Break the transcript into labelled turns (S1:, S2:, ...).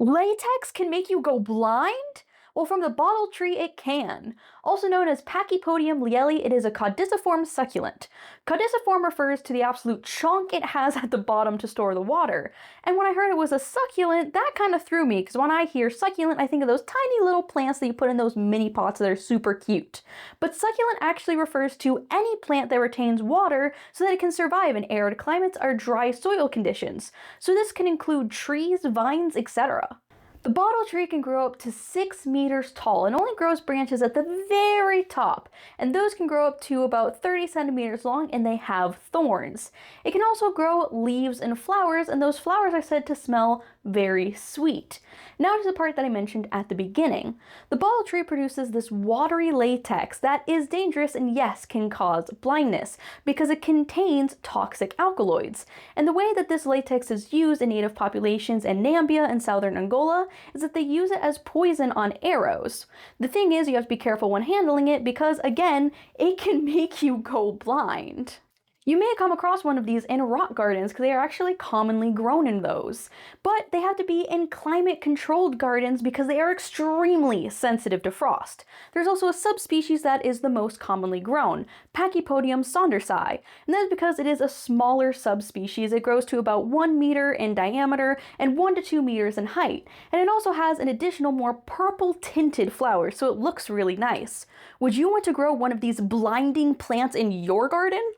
S1: Latex can make you go blind? Well, from the bottle tree, it can. Also known as Pachypodium lealii, it is a caudiciform succulent. Caudiciform refers to the absolute chunk it has at the bottom to store the water. And when I heard it was a succulent, that kind of threw me, because when I hear succulent, I think of those tiny little plants that you put in those mini pots that are super cute. But succulent actually refers to any plant that retains water so that it can survive in arid climates or dry soil conditions. So this can include trees, vines, etc. The bottle tree can grow up to 6 meters tall and only grows branches at the very top, and those can grow up to about 30 centimeters long and they have thorns. It can also grow leaves and flowers, and those flowers are said to smell very sweet. Now to the part that I mentioned at the beginning. The bottle tree produces this watery latex that is dangerous and yes, can cause blindness because it contains toxic alkaloids. And the way that this latex is used in native populations in Namibia and southern Angola is that they use it as poison on arrows. The thing is, you have to be careful when handling it because, again, it can make you go blind. You may come across one of these in rock gardens because they are actually commonly grown in those. But they have to be in climate-controlled gardens because they are extremely sensitive to frost. There's also a subspecies that is the most commonly grown, Pachypodium saundersii, and that is because it is a smaller subspecies. It grows to about 1 meter in diameter and 1 to 2 meters in height, and it also has an additional more purple-tinted flower, so it looks really nice. Would you want to grow one of these blinding plants in your garden?